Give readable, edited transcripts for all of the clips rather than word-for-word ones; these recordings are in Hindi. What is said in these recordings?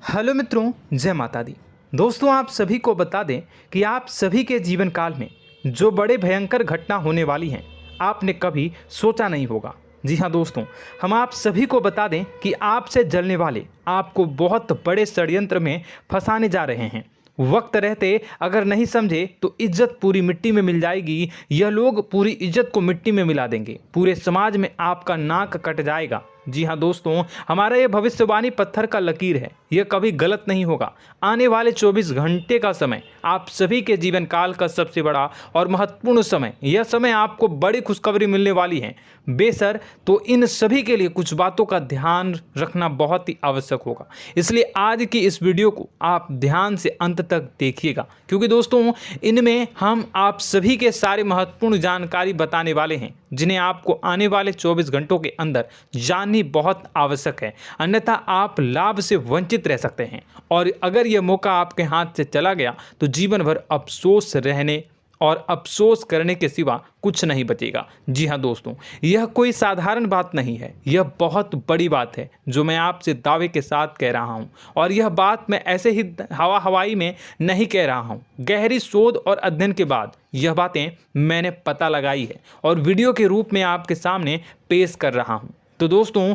हेलो मित्रों, जय माता दी। दोस्तों, आप सभी को बता दें कि आप सभी के जीवन काल में जो बड़े भयंकर घटना होने वाली हैं, आपने कभी सोचा नहीं होगा। जी हाँ दोस्तों, हम आप सभी को बता दें कि आपसे जलने वाले आपको बहुत बड़े षड्यंत्र में फंसाने जा रहे हैं। वक्त रहते अगर नहीं समझे तो इज्जत पूरी मिट्टी में मिल जाएगी। यह लोग पूरी इज्जत को मिट्टी में मिला देंगे। पूरे समाज में आपका नाक कट जाएगा। जी हाँ दोस्तों, हमारा ये भविष्यवाणी पत्थर का लकीर है, यह कभी गलत नहीं होगा। आने वाले 24 घंटे का समय आप सभी के जीवन काल का सबसे बड़ा और महत्वपूर्ण समय। यह समय आपको बड़ी खुशखबरी मिलने वाली है बेसर, तो इन सभी के लिए कुछ बातों का ध्यान रखना बहुत ही आवश्यक होगा। इसलिए आज की इस वीडियो को आप ध्यान से अंत तक देखिएगा, क्योंकि दोस्तों इनमें हम आप सभी के सारे महत्वपूर्ण जानकारी बताने वाले हैं, जिन्हें आपको आने वाले 24 घंटों के अंदर जाननी बहुत आवश्यक है। अन्यथा आप लाभ से वंचित रह सकते हैं, और अगर यह मौका आपके हाथ से चला गया तो जीवन भर अफसोस रहने और अफसोस करने के सिवा कुछ नहीं बचेगा। जी हाँ दोस्तों, यह कोई साधारण बात नहीं है, यह बहुत बड़ी बात है जो मैं आपसे दावे के साथ कह रहा हूँ। और यह बात मैं ऐसे ही हवाई में नहीं कह रहा हूँ। गहरी शोध और अध्ययन के बाद यह बातें मैंने पता लगाई है और वीडियो के रूप में आपके सामने पेश कर रहा हूँ। तो दोस्तों,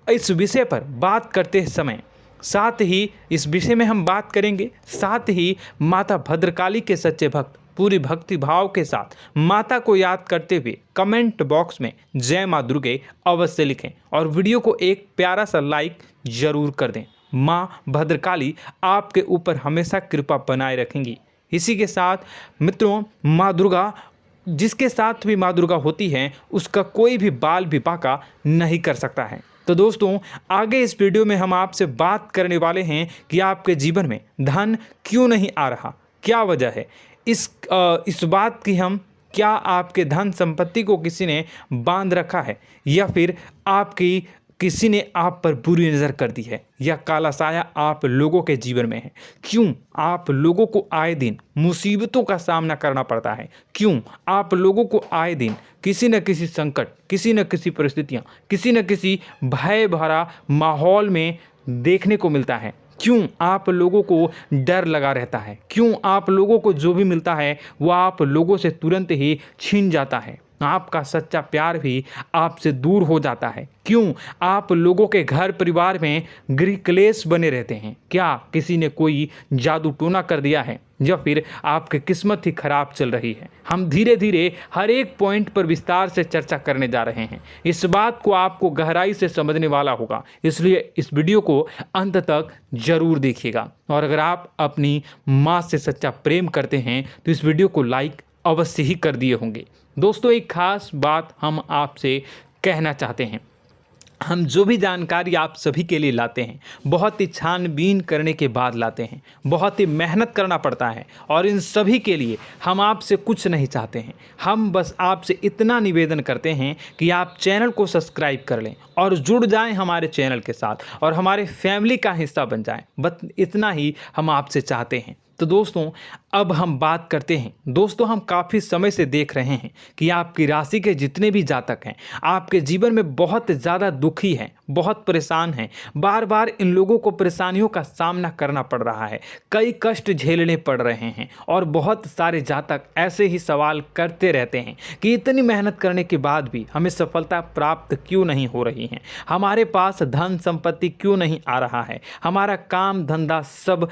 इस विषय पर बात करते समय साथ ही इस विषय में हम बात करेंगे, साथ ही माता भद्रकाली के सच्चे भक्त पूरी भक्ति भाव के साथ माता को याद करते हुए कमेंट बॉक्स में जय माँ दुर्गे अवश्य लिखें और वीडियो को एक प्यारा सा लाइक जरूर कर दें। माँ भद्रकाली आपके ऊपर हमेशा कृपा बनाए रखेंगी। इसी के साथ मित्रों, माँ दुर्गा, जिसके साथ भी माँ दुर्गा होती हैं, उसका कोई भी बाल भी बांका नहीं कर सकता है। तो दोस्तों, आगे इस वीडियो में हम आपसे बात करने वाले हैं कि आपके जीवन में धन क्यों नहीं आ रहा, क्या वजह है इस बात की। हम क्या आपके धन संपत्ति को किसी ने बांध रखा है, या फिर आपकी किसी ने आप पर बुरी नज़र कर दी है, या काला साया आप लोगों के जीवन में है। क्यों आप लोगों को आए दिन मुसीबतों का सामना करना पड़ता है, क्यों आप लोगों को आए दिन किसी न किसी संकट, किसी न किसी परिस्थितियाँ, किसी न किसी भय भरा माहौल में देखने को मिलता है, क्यों आप लोगों को डर लगा रहता है, क्यों आप लोगों को जो भी मिलता है वो आप लोगों से तुरंत ही छीन जाता है, आपका सच्चा प्यार भी आपसे दूर हो जाता है, क्यों आप लोगों के घर परिवार में गृह क्लेश बने रहते हैं। क्या किसी ने कोई जादू टोना कर दिया है, या फिर आपकी किस्मत ही खराब चल रही है। हम धीरे धीरे हर एक पॉइंट पर विस्तार से चर्चा करने जा रहे हैं। इस बात को आपको गहराई से समझने वाला होगा, इसलिए इस वीडियो को अंत तक जरूर देखिएगा। और अगर आप अपनी माँ से सच्चा प्रेम करते हैं तो इस वीडियो को लाइक अवश्य ही कर दिए होंगे। दोस्तों, एक खास बात हम आपसे कहना चाहते हैं। हम जो भी जानकारी आप सभी के लिए लाते हैं, बहुत ही छानबीन करने के बाद लाते हैं, बहुत ही मेहनत करना पड़ता है, और इन सभी के लिए हम आपसे कुछ नहीं चाहते हैं। हम बस आपसे इतना निवेदन करते हैं कि आप चैनल को सब्सक्राइब कर लें और जुड़ जाएं हमारे चैनल के साथ और हमारे फैमिली का हिस्सा बन जाएं। बस इतना ही हम आपसे चाहते हैं। तो दोस्तों, अब हम बात करते हैं। दोस्तों, हम काफ़ी समय से देख रहे हैं कि आपकी राशि के जितने भी जातक हैं, आपके जीवन में बहुत ज़्यादा दुखी हैं, बहुत परेशान हैं। बार बार इन लोगों को परेशानियों का सामना करना पड़ रहा है, कई कष्ट झेलने पड़ रहे हैं, और बहुत सारे जातक ऐसे ही सवाल करते रहते हैं कि इतनी मेहनत करने के बाद भी हमें सफलता प्राप्त क्यों नहीं हो रही है, हमारे पास धन संपत्ति क्यों नहीं आ रहा है, हमारा काम धंधा सब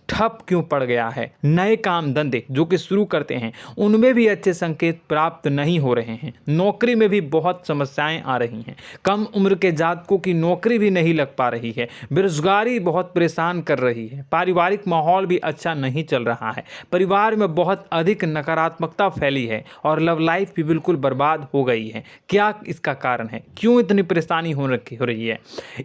ठप क्यों पड़ गया है, नए काम धंधे जो कि शुरू करते हैं उनमें भी अच्छे संकेत प्राप्त नहीं हो रहे हैं, नौकरी में भी बहुत समस्याएं आ रही हैं, कम उम्र के जातकों की नौकरी भी नहीं लग पा रही है, बेरोजगारी बहुत परेशान कर रही है, पारिवारिक माहौल भी अच्छा नहीं चल रहा है, परिवार में बहुत अधिक नकारात्मकता फैली है, और लव लाइफ भी बिल्कुल बर्बाद हो गई है। क्या इसका कारण है, क्यों इतनी परेशानी हो रही है?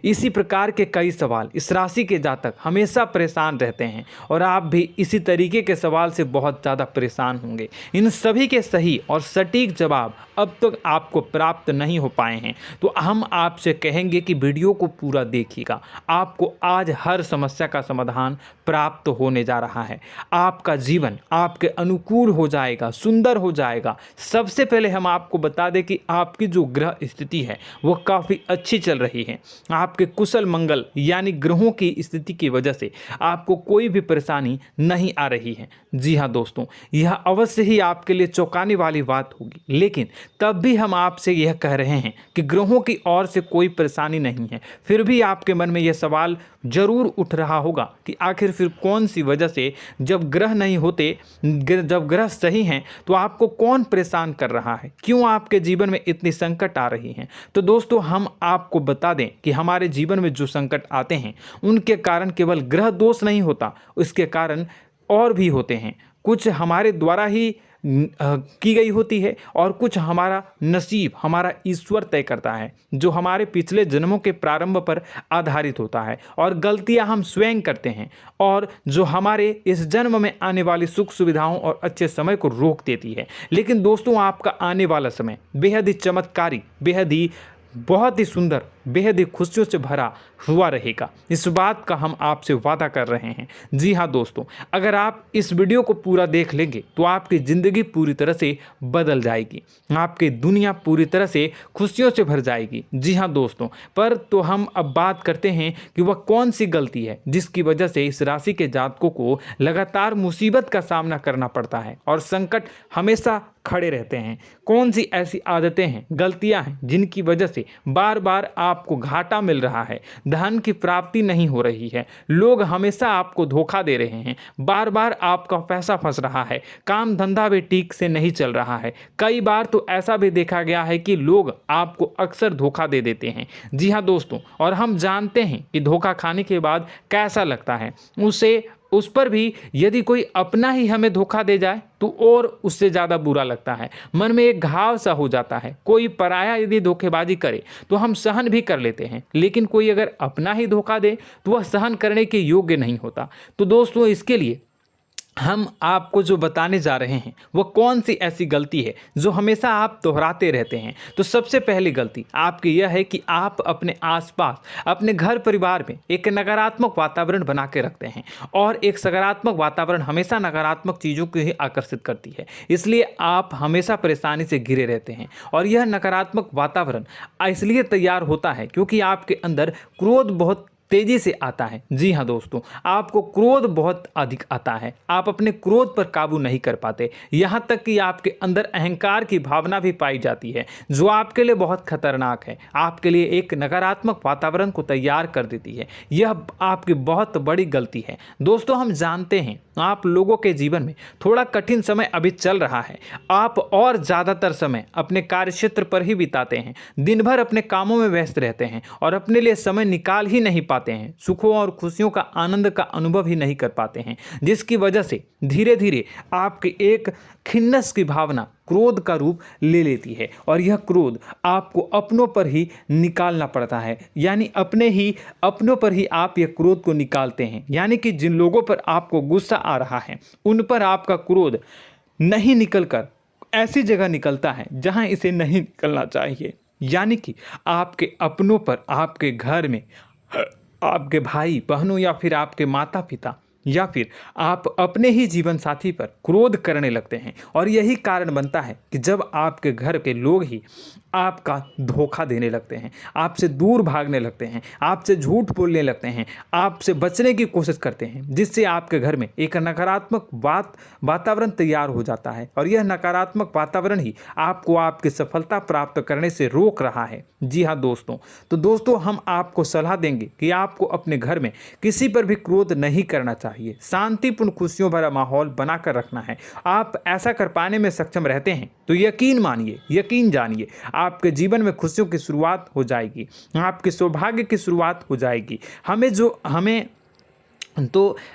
इसी प्रकार के कई सवाल इस राशि के जातक हमेशा परेशान रहते हैं, और आप भी इसी तरीके के सवाल से बहुत ज़्यादा परेशान होंगे। इन सभी के सही और सटीक जवाब अब तक आपको प्राप्त नहीं हो पाए हैं, तो हम आपसे कहेंगे कि वीडियो को पूरा देखिएगा। आपको आज हर समस्या का समाधान प्राप्त होने जा रहा है। आपका जीवन आपके अनुकूल हो जाएगा, सुंदर हो जाएगा। सबसे पहले हम आपको बता दें कि आपकी जो ग्रह स्थिति है वो काफ़ी अच्छी चल रही है। आपके कुशल मंगल यानी ग्रहों की स्थिति की वजह से आपको कोई भी परेशानी नहीं आ रही है। जी हाँ दोस्तों, यह अवश्य ही आपके लिए चौंकाने वाली बात होगी, लेकिन तब भी हम आपसे यह कह रहे हैं कि ग्रहों की ओर से कोई परेशानी नहीं है। फिर भी आपके मन में यह सवाल जरूर उठ रहा होगा कि आखिर फिर कौन सी वजह से, जब ग्रह नहीं होते, जब ग्रह सही हैं, तो आपको कौन परेशान कर रहा है, क्यों आपके जीवन में इतनी संकट आ रही हैं। तो दोस्तों, हम आपको बता दें कि हमारे जीवन में जो संकट आते हैं उनके कारण केवल ग्रह दोष नहीं होता, उसके कारण और भी होते हैं। कुछ हमारे द्वारा ही की गई होती है और कुछ हमारा नसीब, हमारा ईश्वर तय करता है, जो हमारे पिछले जन्मों के प्रारंभ पर आधारित होता है, और गलतियां हम स्वयं करते हैं, और जो हमारे इस जन्म में आने वाली सुख सुविधाओं और अच्छे समय को रोक देती है। लेकिन दोस्तों, आपका आने वाला समय बेहद ही चमत्कारी, बेहद ही बहुत ही सुंदर, बेहद ही खुशियों से भरा हुआ रहेगा। इस बात का हम आपसे वादा कर रहे हैं। जी हाँ दोस्तों, अगर आप इस वीडियो को पूरा देख लेंगे तो आपकी ज़िंदगी पूरी तरह से बदल जाएगी, आपकी दुनिया पूरी तरह से खुशियों से भर जाएगी। जी हाँ दोस्तों, पर तो हम अब बात करते हैं कि वह कौन सी गलती है जिसकी वजह से इस राशि के जातकों को लगातार मुसीबत का सामना करना पड़ता है और संकट हमेशा खड़े रहते हैं। कौन सी ऐसी आदतें हैं, गलतियां हैं जिनकी वजह से बार बार आपको घाटा मिल रहा है, धन की प्राप्ति नहीं हो रही है, लोग हमेशा आपको धोखा दे रहे हैं, बार बार आपका पैसा फंस रहा है, काम धंधा भी ठीक से नहीं चल रहा है। कई बार तो ऐसा भी देखा गया है कि लोग आपको अक्सर धोखा दे देते हैं। जी हाँ दोस्तों, और हम जानते हैं कि धोखा खाने के बाद कैसा लगता है। उस पर भी यदि कोई अपना ही हमें धोखा दे जाए तो और उससे ज़्यादा बुरा लगता है, मन में एक घाव सा हो जाता है। कोई पराया यदि धोखेबाजी करे तो हम सहन भी कर लेते हैं, लेकिन कोई अगर अपना ही धोखा दे तो वह सहन करने के योग्य नहीं होता। तो दोस्तों, इसके लिए हम आपको जो बताने जा रहे हैं वो कौन सी ऐसी गलती है जो हमेशा आप दोहराते रहते हैं। तो सबसे पहली गलती आपकी यह है कि आप अपने आसपास, अपने घर परिवार में एक नकारात्मक वातावरण बना के रखते हैं, और एक सकारात्मक वातावरण हमेशा नकारात्मक चीज़ों को ही आकर्षित करती है। इसलिए आप हमेशा परेशानी से घिरे रहते हैं, और यह नकारात्मक वातावरण इसलिए तैयार होता है क्योंकि आपके अंदर क्रोध बहुत तेजी से आता है। जी हाँ दोस्तों, आपको क्रोध बहुत अधिक आता है, आप अपने क्रोध पर काबू नहीं कर पाते, यहाँ तक कि आपके अंदर अहंकार की भावना भी पाई जाती है, जो आपके लिए बहुत खतरनाक है, आपके लिए एक नकारात्मक वातावरण को तैयार कर देती है। यह आपकी बहुत बड़ी गलती है। दोस्तों, हम जानते हैं आप लोगों के जीवन में थोड़ा कठिन समय अभी चल रहा है। आप और ज़्यादातर समय अपने कार्यक्षेत्र पर ही बिताते हैं, दिन भर अपने कामों में व्यस्त रहते हैं और अपने लिए समय निकाल ही नहीं पाते हैं, सुखों और खुशियों का आनंद का अनुभव ही नहीं कर पाते हैं, जिसकी वजह से धीरे धीरे आपकी एक खिन्नस की भावना क्रोध का रूप ले लेती है, और यह क्रोध आपको अपनों पर ही निकालना पड़ता है। यानी अपनों पर ही आप यह क्रोध को निकालते हैं। यानी कि जिन लोगों पर आपको गुस्सा आ रहा है उन पर आपका क्रोध नहीं निकलकर ऐसी जगह निकलता है जहां इसे नहीं निकलना चाहिए। यानी कि आपके अपनों पर, आपके घर में आपके भाई बहनों या फिर आपके माता पिता या फिर आप अपने ही जीवन साथी पर क्रोध करने लगते हैं, और यही कारण बनता है कि जब आपके घर के लोग ही आपका धोखा देने लगते हैं, आपसे दूर भागने लगते हैं, आपसे झूठ बोलने लगते हैं, आपसे बचने की कोशिश करते हैं, जिससे आपके घर में एक नकारात्मक वातावरण तैयार हो जाता है, और यह नकारात्मक वातावरण ही आपको आपकी सफलता प्राप्त करने से रोक रहा है। जी हाँ दोस्तों, तो दोस्तों, हम आपको सलाह देंगे कि आपको अपने घर में किसी पर भी क्रोध नहीं करना चाहिए, शांतिपूर्ण खुशियों भरा माहौल बनाकर रखना है। आप ऐसा कर पाने में सक्षम रहते हैं तो यकीन मानिए, यकीन जानिए, आपके जीवन में खुशियों की शुरुआत हो जाएगी, आपके सौभाग्य की शुरुआत हो जाएगी।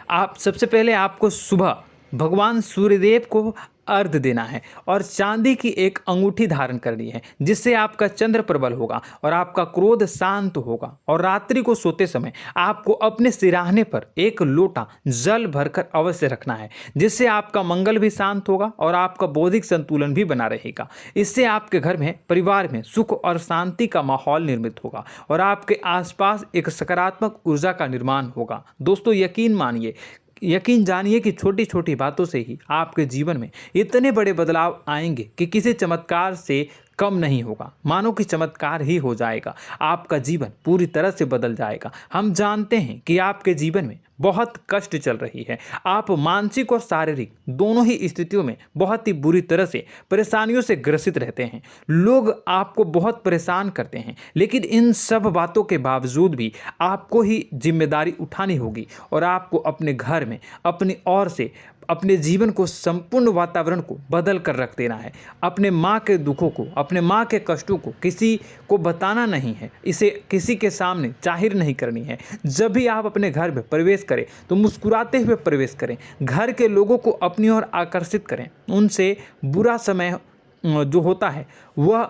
आप सबसे पहले आपको सुबह भगवान सूर्यदेव को अर्घ देना है और चांदी की एक अंगूठी धारण करनी है, जिससे आपका चंद्र प्रबल होगा और आपका क्रोध शांत होगा। और रात्रि को सोते समय आपको अपने सिरहाने पर एक लोटा जल भरकर अवश्य रखना है, जिससे आपका मंगल भी शांत होगा और आपका बौद्धिक संतुलन भी बना रहेगा। इससे आपके घर में, परिवार में सुख और शांति का माहौल निर्मित होगा और आपके आसपास एक सकारात्मक ऊर्जा का निर्माण होगा। दोस्तों यकीन जानिए कि छोटी छोटी बातों से ही आपके जीवन में इतने बड़े बदलाव आएंगे कि किसी चमत्कार से कम नहीं होगा। मानो कि चमत्कार ही हो जाएगा, आपका जीवन पूरी तरह से बदल जाएगा। हम जानते हैं कि आपके जीवन में बहुत कष्ट चल रही है, आप मानसिक और शारीरिक दोनों ही स्थितियों में बहुत ही बुरी तरह से परेशानियों से ग्रसित रहते हैं। लोग आपको बहुत परेशान करते हैं, लेकिन इन सब बातों के बावजूद भी आपको ही जिम्मेदारी उठानी होगी और आपको अपने घर में अपनी ओर से अपने जीवन को, संपूर्ण वातावरण को बदल कर रख देना है। अपने माँ के दुखों को, अपने माँ के कष्टों को किसी को बताना नहीं है, इसे किसी के सामने जाहिर नहीं करनी है। जब भी आप अपने घर में प्रवेश करें तो मुस्कुराते हुए प्रवेश करें, घर के लोगों को अपनी ओर आकर्षित करें। उनसे बुरा समय जो होता है वह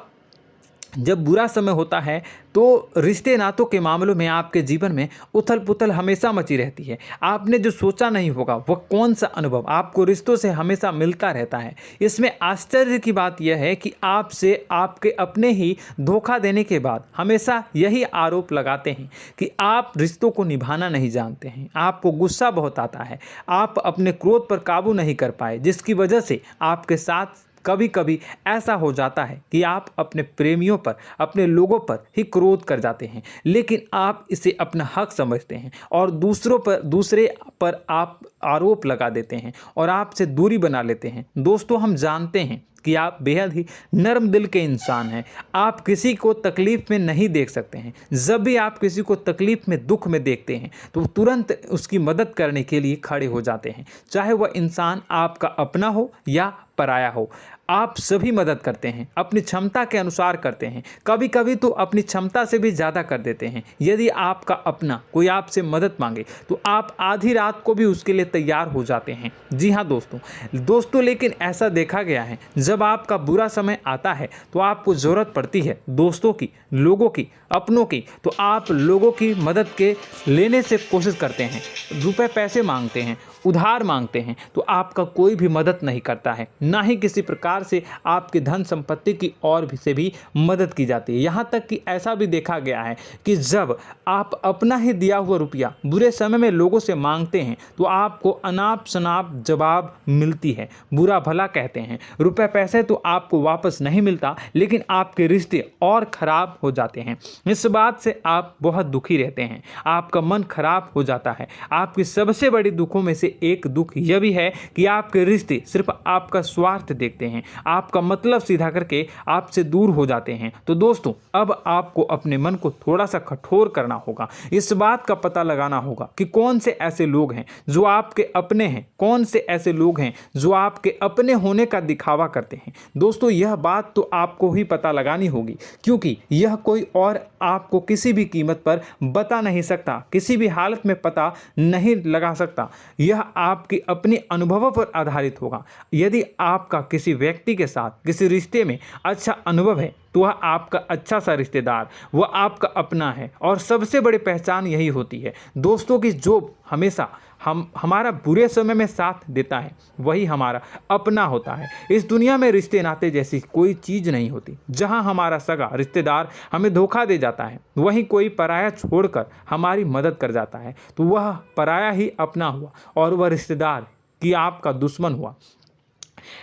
जब बुरा समय होता है तो रिश्ते नातों के मामलों में आपके जीवन में उथल पुथल हमेशा मची रहती है। आपने जो सोचा नहीं होगा वह कौन सा अनुभव आपको रिश्तों से हमेशा मिलता रहता है। इसमें आश्चर्य की बात यह है कि आपसे आपके अपने ही धोखा देने के बाद हमेशा यही आरोप लगाते हैं कि आप रिश्तों को निभाना नहीं जानते हैं, आपको गुस्सा बहुत आता है, आप अपने क्रोध पर काबू नहीं कर पाए, जिसकी वजह से आपके साथ कभी कभी ऐसा हो जाता है कि आप अपने प्रेमियों पर, अपने लोगों पर ही क्रोध कर जाते हैं, लेकिन आप इसे अपना हक समझते हैं और दूसरे पर आप आरोप लगा देते हैं और आपसे दूरी बना लेते हैं। दोस्तों हम जानते हैं कि आप बेहद ही नर्म दिल के इंसान हैं। आप किसी को तकलीफ में नहीं देख सकते हैं। जब भी आप किसी को तकलीफ में, दुख में देखते हैं तो तुरंत उसकी मदद करने के लिए खड़े हो जाते हैं, चाहे वह इंसान आपका अपना हो या पराया हो। आप सभी मदद करते हैं, अपनी क्षमता के अनुसार करते हैं, कभी कभी तो अपनी क्षमता से भी ज़्यादा कर देते हैं। यदि आपका अपना कोई आपसे मदद मांगे तो आप आधी रात को भी उसके लिए तैयार हो जाते हैं। जी हाँ दोस्तों, लेकिन ऐसा देखा गया है जब आपका बुरा समय आता है तो आपको ज़रूरत पड़ती है दोस्तों की, लोगों की, अपनों की, तो आप लोगों की मदद के लेने से कोशिश करते हैं, रुपए पैसे मांगते हैं, उधार मांगते हैं, तो आपका कोई भी मदद नहीं करता है, ना ही किसी प्रकार से आपकी धन संपत्ति की और भी से भी मदद की जाती है। यहाँ तक कि ऐसा भी देखा गया है कि जब आप अपना ही दिया हुआ रुपया बुरे समय में लोगों से मांगते हैं तो आपको अनाप शनाप जवाब मिलती है, बुरा भला कहते हैं। रुपए पैसे तो आपको वापस नहीं मिलता, लेकिन आपके रिश्ते और खराब हो जाते हैं। इस बात से आप बहुत दुखी रहते हैं, आपका मन खराब हो जाता है। आपकी सबसे बड़ी दुखों में से एक दुख यह भी है कि आपके रिश्ते सिर्फ आपका स्वार्थ देखते हैं, आपका मतलब सीधा करके आपसे दूर हो जाते हैं। तो दोस्तों अब आपको अपने मन को थोड़ा सा कठोर करना होगा, इस बात का पता लगाना होगा कि कौन से ऐसे लोग हैं जो आपके अपने हैं, कौन से ऐसे लोग हैं जो आपके अपने होने का दिखावा करते हैं। दोस्तों यह बात तो आपको ही पता लगानी होगी, क्योंकि यह कोई और आपको किसी भी कीमत पर बता नहीं सकता, किसी भी हालत में पता नहीं लगा सकता। यह आपके अपने अनुभवों पर आधारित होगा। यदि आपका किसी व्यक्ति के साथ किसी रिश्ते में अच्छा अनुभव है तो वह आपका अच्छा सा रिश्तेदार, वह आपका अपना है, और सबसे बड़ी पहचान यही होती है दोस्तों की जो हमेशा हमारा बुरे समय में साथ देता है वही हमारा अपना होता है। इस दुनिया में रिश्ते नाते जैसी कोई चीज़ नहीं होती। जहां हमारा सगा रिश्तेदार हमें धोखा दे जाता है, वहीं कोई पराया छोड़कर हमारी मदद कर जाता है तो वह पराया ही अपना हुआ और वह रिश्तेदार कि आपका दुश्मन हुआ।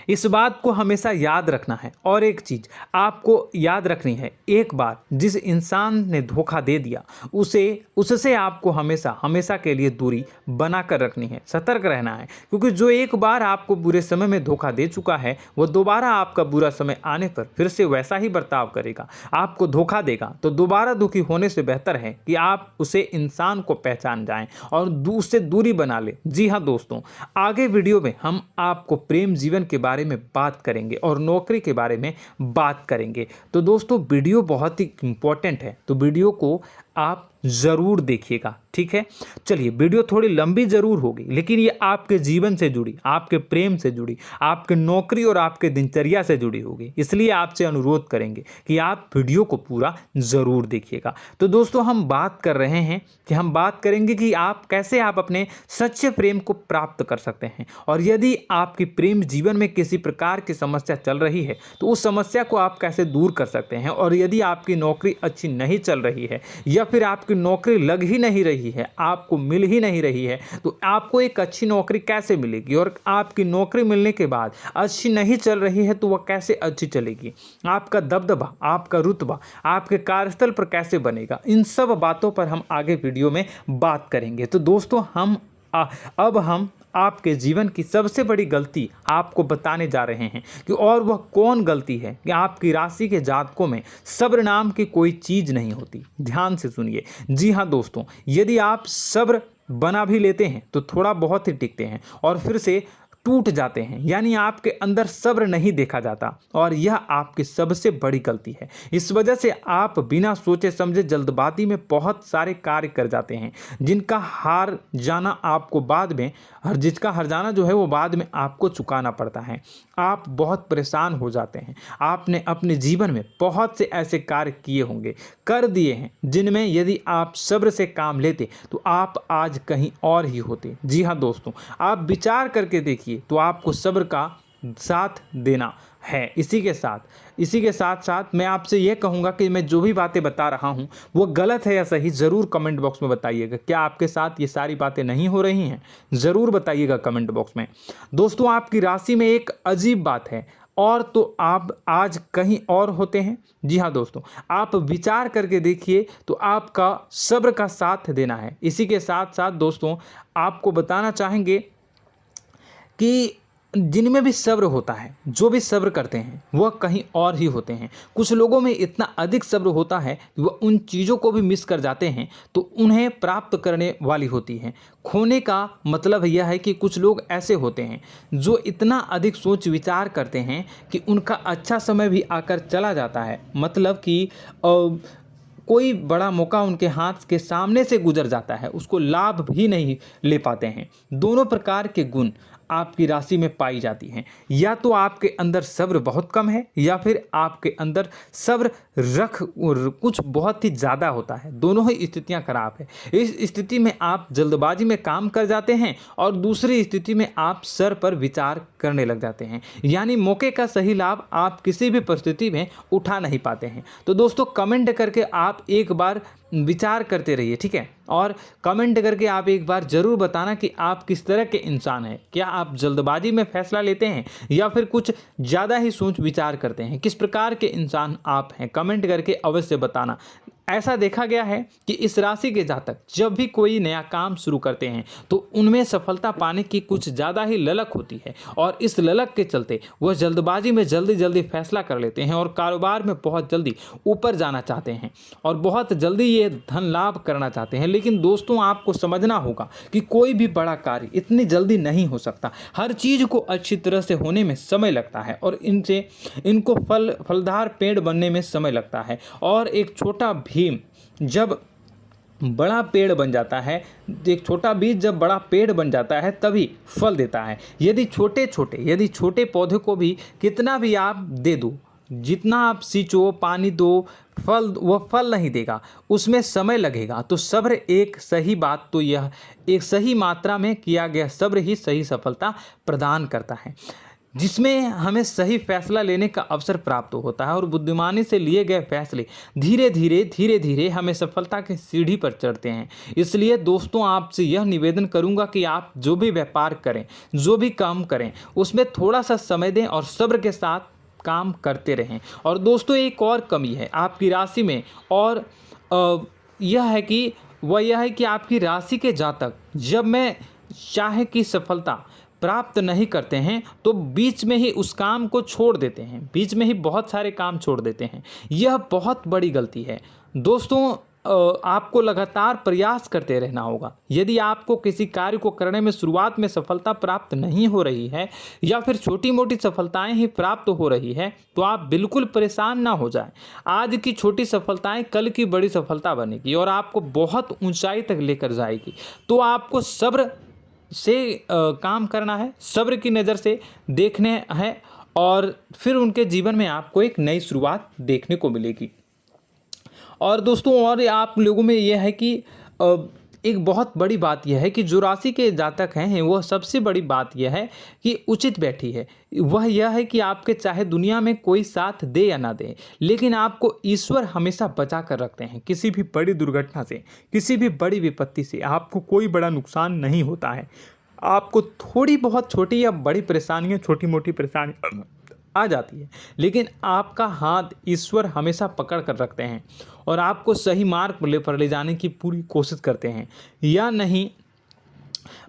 इस बात को हमेशा याद रखना है। और एक चीज़ आपको याद रखनी है, एक बार जिस इंसान ने धोखा दे दिया उससे आपको हमेशा के लिए दूरी बना कर रखनी है, सतर्क रहना है, क्योंकि जो एक बार आपको बुरे समय में धोखा दे चुका है वो दोबारा आपका बुरा समय आने पर फिर से वैसा ही बर्ताव करेगा, आपको धोखा देगा। तो दोबारा दुखी होने से बेहतर है कि आप उसे इंसान को पहचान जाएं और उससे दूरी बना लें। जी हाँ दोस्तों, आगे वीडियो में हम आपको प्रेम जीवन के बारे में बात करेंगे और नौकरी के बारे में बात करेंगे। तो दोस्तों वीडियो बहुत ही इम्पोर्टेंट है, तो वीडियो को आप ज़रूर देखिएगा, ठीक है। चलिए, वीडियो थोड़ी लंबी ज़रूर होगी, लेकिन ये आपके जीवन से जुड़ी, आपके प्रेम से जुड़ी, आपके नौकरी और आपके दिनचर्या से जुड़ी होगी, इसलिए आपसे अनुरोध करेंगे कि आप वीडियो को पूरा ज़रूर देखिएगा। तो दोस्तों, हम बात कर रहे हैं कि हम बात करेंगे कि आप कैसे आप अपने सच्चे प्रेम को प्राप्त कर सकते हैं, और यदि आपकी प्रेम जीवन में किसी प्रकार की समस्या चल रही है तो उस समस्या को आप कैसे दूर कर सकते हैं, और यदि आपकी नौकरी अच्छी नहीं चल रही है या फिर आपकी नौकरी लग ही नहीं रही है, आपको मिल ही नहीं रही है, तो आपको एक अच्छी नौकरी कैसे मिलेगी, और आपकी नौकरी मिलने के बाद अच्छी नहीं चल रही है तो वह कैसे अच्छी चलेगी, आपका दबदबा, आपका रुतबा आपके कार्यस्थल पर कैसे बनेगा, इन सब बातों पर हम आगे वीडियो में बात करेंगे। तो दोस्तों, अब हम आपके जीवन की सबसे बड़ी गलती आपको बताने जा रहे हैं कि और वह कौन गलती है कि आपकी राशि के जातकों में सब्र नाम की कोई चीज़ नहीं होती। ध्यान से सुनिए। जी हाँ दोस्तों, यदि आप सब्र बना भी लेते हैं तो थोड़ा बहुत ही टिकते हैं और फिर से टूट जाते हैं, यानी आपके अंदर सब्र नहीं देखा जाता, और यह आपकी सबसे बड़ी गलती है। इस वजह से आप बिना सोचे समझे जल्दबाजी में बहुत सारे कार्य कर जाते हैं, जिनका हार जाना आपको बाद में जिसका हर जाना जो है वो बाद में आपको चुकाना पड़ता है। आप बहुत परेशान हो जाते हैं। आपने अपने जीवन में बहुत से ऐसे कार्य किए होंगे, कर दिए हैं, जिनमें यदि आप सब्र से काम लेते तो आप आज कहीं और ही होते। जी हाँ दोस्तों, आप विचार करके देखिए तो आपको सब्र का साथ देना है। इसी के साथ साथ मैं आपसे ये कहूँगा कि मैं जो भी बातें बता रहा हूँ वो गलत है या सही, ज़रूर कमेंट बॉक्स में बताइएगा। क्या आपके साथ ये सारी बातें नहीं हो रही हैं? ज़रूर बताइएगा कमेंट बॉक्स में। दोस्तों, आपकी राशि में एक अजीब बात है, और तो आप आज कहीं और होते हैं। जी हाँ दोस्तों, आप विचार करके देखिए तो आपका सब्र का साथ देना है। इसी के साथ साथ दोस्तों, आपको बताना चाहेंगे कि जिनमें भी सब्र होता है, जो भी सब्र करते हैं, वह कहीं और ही होते हैं। कुछ लोगों में इतना अधिक सब्र होता है कि वह उन चीज़ों को भी मिस कर जाते हैं तो उन्हें प्राप्त करने वाली होती हैं। खोने का मतलब यह है कि कुछ लोग ऐसे होते हैं जो इतना अधिक सोच विचार करते हैं कि उनका अच्छा समय भी आकर चला जाता है, मतलब कि कोई बड़ा मौका उनके हाथ के सामने से गुजर जाता है, उसको लाभ भी नहीं ले पाते हैं। दोनों प्रकार के गुण आपकी राशि में पाई जाती हैं। या तो आपके अंदर सब्र बहुत कम है, या फिर आपके अंदर सब्र रख कुछ बहुत ही ज़्यादा होता है। दोनों ही स्थितियां खराब है। इस स्थिति में आप जल्दबाजी में काम कर जाते हैं, और दूसरी स्थिति में आप सर पर विचार करने लग जाते हैं, यानी मौके का सही लाभ आप किसी भी परिस्थिति में उठा नहीं पाते हैं। तो दोस्तों, कमेंट करके आप एक बार विचार करते रहिए, ठीक है, और कमेंट करके आप एक बार ज़रूर बताना कि आप किस तरह के इंसान हैं। क्या आप जल्दबाजी में फैसला लेते हैं या फिर कुछ ज़्यादा ही सोच विचार करते हैं? किस प्रकार के इंसान आप हैं, कमेंट करके अवश्य बताना। ऐसा देखा गया है कि इस राशि के जातक जब भी कोई नया काम शुरू करते हैं तो उनमें सफलता पाने की कुछ ज़्यादा ही ललक होती है, और इस ललक के चलते वह जल्दबाजी में जल्दी फैसला कर लेते हैं और कारोबार में बहुत जल्दी ऊपर जाना चाहते हैं और बहुत जल्दी ये धन लाभ करना चाहते हैं। लेकिन दोस्तों, आपको समझना होगा कि कोई भी बड़ा कार्य इतनी जल्दी नहीं हो सकता। हर चीज़ को अच्छी तरह से होने में समय लगता है, और इनको फलदार पेड़ बनने में समय लगता है। और एक छोटा भीम जब बड़ा पेड़ बन जाता है, एक छोटा बीज जब बड़ा पेड़ बन जाता है तभी फल देता है। यदि छोटे पौधे को भी कितना भी आप दे दो, जितना आप सींचो, पानी दो, वह फल नहीं देगा, उसमें समय लगेगा। तो सब्र एक सही बात, तो यह एक सही मात्रा में किया गया सब्र ही सही सफलता प्रदान करता है, जिसमें हमें सही फैसला लेने का अवसर प्राप्त होता है, और बुद्धिमानी से लिए गए फैसले धीरे धीरे हमें सफलता की सीढ़ी पर चढ़ते हैं। इसलिए दोस्तों, आपसे यह निवेदन करूंगा कि आप जो भी व्यापार करें, जो भी काम करें, उसमें थोड़ा सा समय दें और सब्र के साथ काम करते रहें। और दोस्तों, एक और कमी है आपकी राशि में, और यह है कि आपकी राशि के जातक जब मैं चाहे कि सफलता प्राप्त नहीं करते हैं तो बीच में ही उस काम को छोड़ देते हैं, बीच में ही बहुत सारे काम छोड़ देते हैं। यह बहुत बड़ी गलती है दोस्तों। आपको लगातार प्रयास करते रहना होगा। यदि आपको किसी कार्य को करने में शुरुआत में सफलता प्राप्त नहीं हो रही है या फिर छोटी मोटी सफलताएं ही प्राप्त हो रही है तो आप बिल्कुल परेशान ना हो जाएं। आज की छोटी सफलताएं कल की बड़ी सफलता बनेगी और आपको बहुत ऊंचाई तक लेकर जाएगी। तो आपको सब्र से काम करना है, सब्र की नज़र से देखने हैं और फिर उनके जीवन में आपको एक नई शुरुआत देखने को मिलेगी। और दोस्तों और आप लोगों में यह है कि एक बहुत बड़ी बात यह है कि जो राशि के जातक हैं वो सबसे बड़ी बात यह है कि उचित बैठी है। वह यह है कि आपके चाहे दुनिया में कोई साथ दे या ना दे, लेकिन आपको ईश्वर हमेशा बचा कर रखते हैं। किसी भी बड़ी दुर्घटना से, किसी भी बड़ी विपत्ति से आपको कोई बड़ा नुकसान नहीं होता है। आपको थोड़ी बहुत छोटी या बड़ी परेशानियाँ, छोटी मोटी परेशानी आ जाती है, लेकिन आपका हाथ ईश्वर हमेशा पकड़ कर रखते हैं और आपको सही मार्ग पर ले जाने की पूरी कोशिश करते हैं। या नहीं,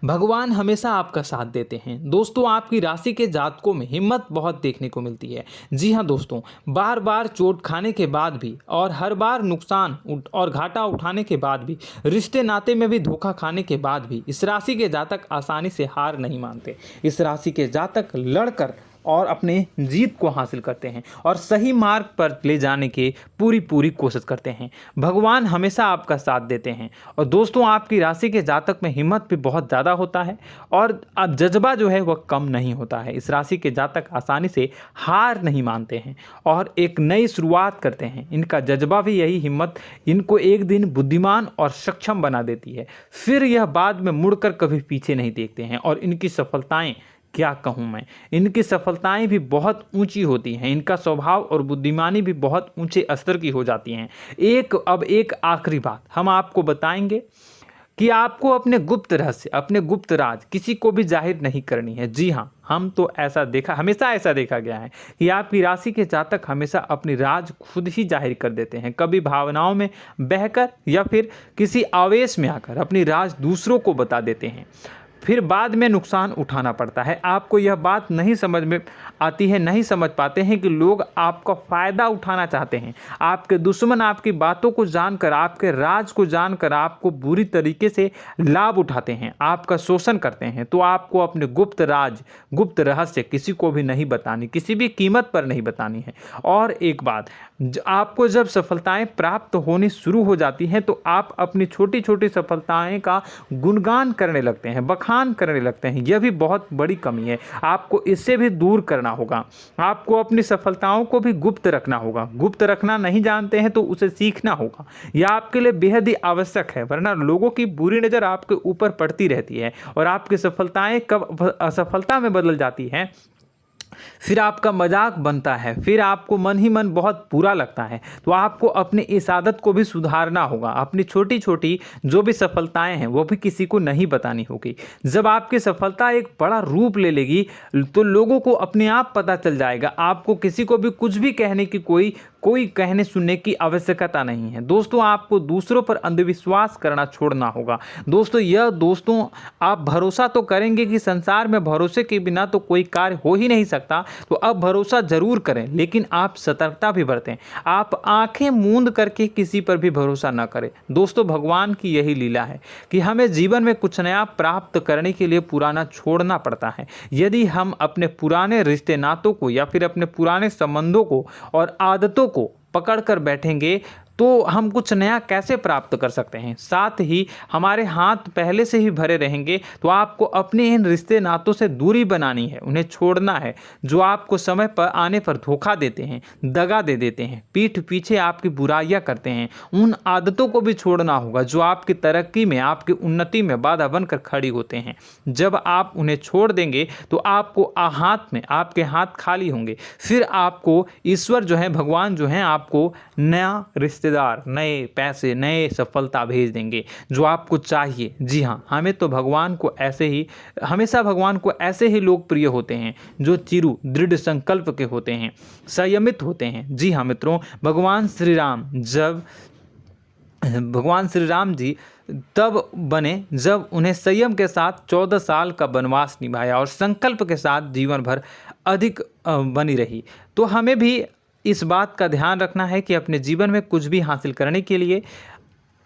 भगवान हमेशा आपका साथ देते हैं। दोस्तों आपकी राशि के जातकों में हिम्मत बहुत देखने को मिलती है। जी हाँ दोस्तों, बार बार चोट खाने के बाद भी और हर बार नुकसान और घाटा उठाने के बाद भी, रिश्ते नाते में भी धोखा खाने के बाद भी इस राशि के जातक आसानी से हार नहीं मानते। इस राशि के जातक लड़कर और अपने जीत को हासिल करते हैं और सही मार्ग पर ले जाने की पूरी कोशिश करते हैं। भगवान हमेशा आपका साथ देते हैं। और दोस्तों आपकी राशि के जातक में हिम्मत भी बहुत ज़्यादा होता है और अब जज्बा जो है वह कम नहीं होता है। इस राशि के जातक आसानी से हार नहीं मानते हैं और एक नई शुरुआत करते हैं। इनका जज्बा भी यही हिम्मत इनको एक दिन बुद्धिमान और सक्षम बना देती है। फिर यह बाद में मुड़कर कभी पीछे नहीं देखते हैं और इनकी सफलताएं, क्या कहूँ मैं, इनकी सफलताएं भी बहुत ऊंची होती हैं। इनका स्वभाव और बुद्धिमानी भी बहुत ऊंचे स्तर की हो जाती हैं। अब एक आखिरी बात हम आपको बताएंगे कि आपको अपने गुप्त रहस्य, अपने गुप्त राज किसी को भी जाहिर नहीं करनी है। जी हाँ, हम तो हमेशा ऐसा देखा गया है कि आपकी राशि के जातक हमेशा अपनी राज खुद ही जाहिर कर देते हैं। कभी भावनाओं में बहकर या फिर किसी आवेश में आकर अपनी राज दूसरों को बता देते हैं, फिर बाद में नुकसान उठाना पड़ता है। आपको यह बात नहीं समझ में आती है, नहीं समझ पाते हैं कि लोग आपका फ़ायदा उठाना चाहते हैं। आपके दुश्मन आपकी बातों को जानकर, आपके राज को जानकर आपको बुरी तरीके से लाभ उठाते हैं, आपका शोषण करते हैं। तो आपको अपने गुप्त राज, गुप्त रहस्य किसी को भी नहीं बतानी, किसी भी कीमत पर नहीं बतानी है। और एक बात, आपको जब सफलताएं प्राप्त होनी शुरू हो जाती हैं तो आप अपनी छोटी छोटी सफलताएं का गुणगान करने लगते हैं, बखान करने लगते हैं। यह भी बहुत बड़ी कमी है, आपको इससे भी दूर करना होगा। आपको अपनी सफलताओं को भी गुप्त रखना होगा। गुप्त रखना नहीं जानते हैं तो उसे सीखना होगा। यह आपके लिए बेहद ही आवश्यक है, वरना लोगों की बुरी नज़र आपके ऊपर पड़ती रहती है और आपकी सफलताएं कब असफलता में बदल जाती हैं, फिर आपका मजाक बनता है, फिर आपको मन ही मन बहुत बुरा लगता है। तो आपको अपनी इस आदत को भी सुधारना होगा। अपनी छोटी छोटी जो भी सफलताएं हैं वो भी किसी को नहीं बतानी होगी। जब आपकी सफलता एक बड़ा रूप ले लेगी तो लोगों को अपने आप पता चल जाएगा। आपको किसी को भी कुछ भी कहने की कोई कहने सुनने की आवश्यकता नहीं है। दोस्तों आपको दूसरों पर अंधविश्वास करना छोड़ना होगा। दोस्तों आप भरोसा तो करेंगे कि संसार में भरोसे के बिना तो कोई कार्य हो ही नहीं सकता, तो अब भरोसा जरूर करें, लेकिन आप सतर्कता भी बरतें। आप आंखें मूंद करके किसी पर भी भरोसा न करें। दोस्तों भगवान की यही लीला है कि हमें जीवन में कुछ नया प्राप्त करने के लिए पुराना छोड़ना पड़ता है। यदि हम अपने पुराने रिश्ते नातों को या फिर अपने पुराने संबंधों को और आदतों को पकड़ कर बैठेंगे तो हम कुछ नया कैसे प्राप्त कर सकते हैं। साथ ही हमारे हाथ पहले से ही भरे रहेंगे। तो आपको अपने इन रिश्ते नातों से दूरी बनानी है, उन्हें छोड़ना है जो आपको समय पर आने पर धोखा देते हैं, दगा दे देते हैं, पीठ पीछे आपकी बुराइयां करते हैं। उन आदतों को भी छोड़ना होगा जो आपकी तरक्की में, आपकी उन्नति में बाधा बनकर खड़ी होते हैं। जब आप उन्हें छोड़ देंगे तो आपके हाथ खाली होंगे। फिर आपको ईश्वर जो है, भगवान जो है, आपको नया रिश्तेदार, नए पैसे, नए सफलता भेज देंगे जो आपको चाहिए। जी हाँ, हमेशा भगवान को ऐसे ही लोग प्रिय होते हैं जो चिरु दृढ़ संकल्प के होते हैं, संयमित होते हैं। जी हाँ मित्रों, भगवान श्री राम जी तब बने जब उन्हें संयम के साथ 14 साल का वनवास निभाया और संकल्प के साथ जीवन भर अधिक बनी रही। तो हमें भी इस बात का ध्यान रखना है कि अपने जीवन में कुछ भी हासिल करने के लिए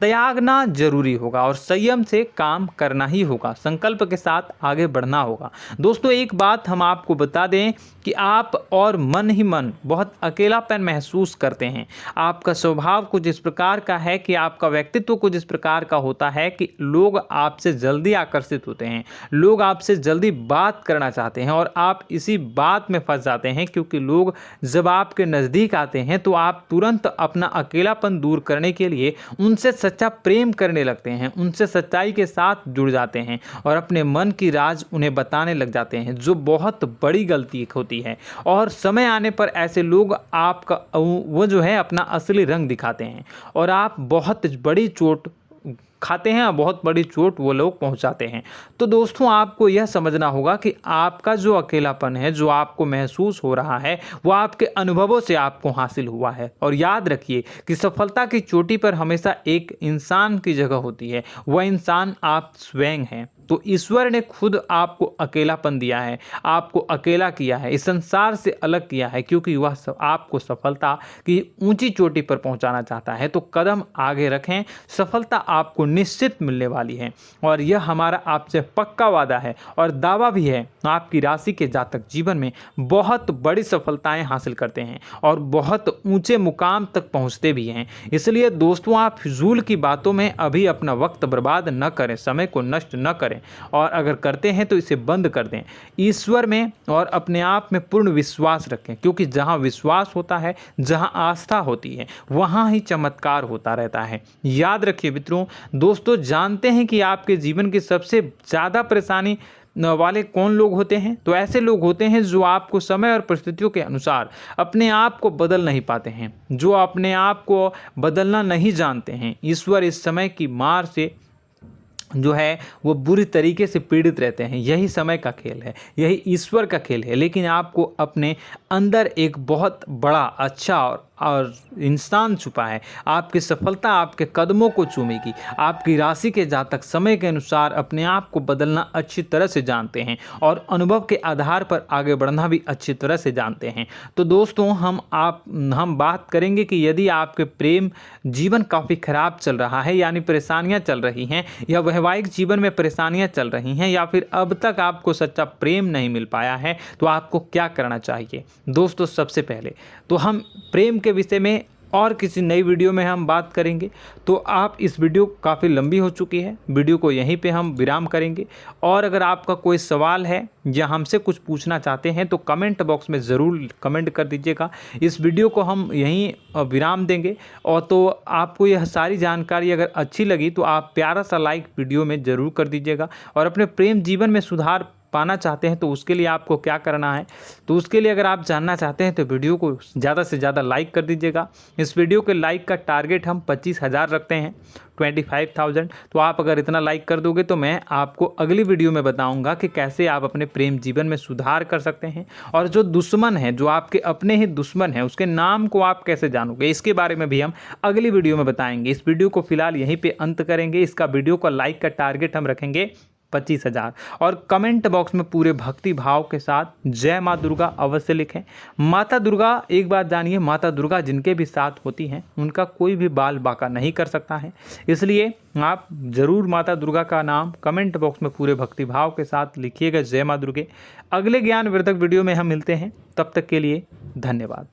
त्यागना जरूरी होगा और संयम से काम करना ही होगा। संकल्प के साथ आगे बढ़ना होगा। दोस्तों एक बात हम आपको बता दें कि आप और मन ही मन बहुत अकेलापन महसूस करते हैं। आपका स्वभाव कुछ इस प्रकार का है कि आपका व्यक्तित्व कुछ इस प्रकार का होता है कि लोग आपसे जल्दी आकर्षित होते हैं, लोग आपसे जल्दी बात करना चाहते हैं और आप इसी बात में फंस जाते हैं, क्योंकि लोग जब आपके नज़दीक आते हैं तो आप तुरंत अपना अकेलापन दूर करने के लिए उनसे सच्चा प्रेम करने लगते हैं, उनसे सच्चाई के साथ जुड़ जाते हैं और अपने मन की राज उन्हें बताने लग जाते हैं, जो बहुत बड़ी गलती होती है। और समय आने पर ऐसे लोग आपका वो जो है अपना असली रंग दिखाते हैं और आप बहुत बड़ी चोट खाते हैं और बहुत बड़ी चोट वो लोग पहुंचाते हैं। तो दोस्तों आपको यह समझना होगा कि आपका जो अकेलापन है, जो आपको महसूस हो रहा है, वो आपके अनुभवों से आपको हासिल हुआ है। और याद रखिए कि सफलता की चोटी पर हमेशा एक इंसान की जगह होती है, वह इंसान आप स्वयं हैं। तो ईश्वर ने खुद आपको अकेलापन दिया है, आपको अकेला किया है, इस संसार से अलग किया है, क्योंकि वह आपको सफलता की ऊंची चोटी पर पहुंचाना चाहता है। तो कदम आगे रखें, सफलता आपको निश्चित मिलने वाली है और यह हमारा आपसे पक्का वादा है और दावा भी है। आपकी राशि के जातक जीवन में बहुत बड़ी सफलताएं हासिल करते हैं और बहुत ऊंचे मुकाम तक पहुंचते भी हैं। इसलिए दोस्तों आप फिजूल की बातों में अभी अपना वक्त बर्बाद न करें, समय को नष्ट न करें और अगर करते हैं तो इसे बंद कर दें। ईश्वर में और अपने आप में पूर्ण विश्वास रखें, क्योंकि जहां विश्वास होता है, जहां आस्था होती है, वहां ही चमत्कार होता रहता है। याद रखिए मित्रों, दोस्तों जानते हैं कि आपके जीवन की सबसे ज़्यादा परेशानी वाले कौन लोग होते हैं? तो ऐसे लोग होते हैं जो आपको समय और परिस्थितियों के अनुसार अपने आप को बदल नहीं पाते हैं, जो अपने आप को बदलना नहीं जानते हैं। ईश्वर इस समय की मार से जो है वो बुरी तरीके से पीड़ित रहते हैं। यही समय का खेल है, यही ईश्वर का खेल है। लेकिन आपको अपने अंदर एक बहुत बड़ा अच्छा और इंसान छुपा है। आपकी सफलता आपके कदमों को चूमेगी। आपकी राशि के जातक समय के अनुसार अपने आप को बदलना अच्छी तरह से जानते हैं और अनुभव के आधार पर आगे बढ़ना भी अच्छी तरह से जानते हैं। तो दोस्तों हम बात करेंगे कि यदि आपके प्रेम जीवन काफ़ी खराब चल रहा है, यानी परेशानियां चल रही हैं, या वैवाहिक जीवन में परेशानियां चल रही हैं, या फिर अब तक आपको सच्चा प्रेम नहीं मिल पाया है, तो आपको क्या करना चाहिए? दोस्तों सबसे पहले तो हम प्रेम के विषय में और किसी नई वीडियो में हम बात करेंगे। तो आप इस वीडियो काफ़ी लंबी हो चुकी है, वीडियो को यहीं पे हम विराम करेंगे। और अगर आपका कोई सवाल है या हमसे कुछ पूछना चाहते हैं तो कमेंट बॉक्स में ज़रूर कमेंट कर दीजिएगा। इस वीडियो को हम यहीं विराम देंगे। और तो आपको यह सारी जानकारी अगर अच्छी लगी तो आप प्यारा सा लाइक वीडियो में ज़रूर कर दीजिएगा। और अपने प्रेम जीवन में सुधार पाना चाहते हैं तो उसके लिए आपको क्या करना है, तो उसके लिए अगर आप जानना चाहते हैं तो वीडियो को ज़्यादा से ज़्यादा लाइक कर दीजिएगा। इस वीडियो के लाइक का टारगेट हम 25,000 रखते हैं, 25,000। तो आप अगर इतना लाइक कर दोगे तो मैं आपको अगली वीडियो में बताऊंगा कि कैसे आप अपने प्रेम जीवन में सुधार कर सकते हैं। और जो दुश्मन है, जो आपके अपने ही दुश्मन है, उसके नाम को आप कैसे जानोगे, इसके बारे में भी हम अगली वीडियो में बताएंगे। इस वीडियो को फिलहाल यहीं पे अंत करेंगे। इसका वीडियो का लाइक का टारगेट हम रखेंगे 25,000। और कमेंट बॉक्स में पूरे भक्ति भाव के साथ जय माँ दुर्गा अवश्य लिखें। माता दुर्गा, एक बात जानिए, माता दुर्गा जिनके भी साथ होती हैं उनका कोई भी बाल बाका नहीं कर सकता है। इसलिए आप ज़रूर माता दुर्गा का नाम कमेंट बॉक्स में पूरे भक्ति भाव के साथ लिखिएगा, जय माँ दुर्गे। अगले ज्ञानवर्धक वीडियो में हम मिलते हैं, तब तक के लिए धन्यवाद।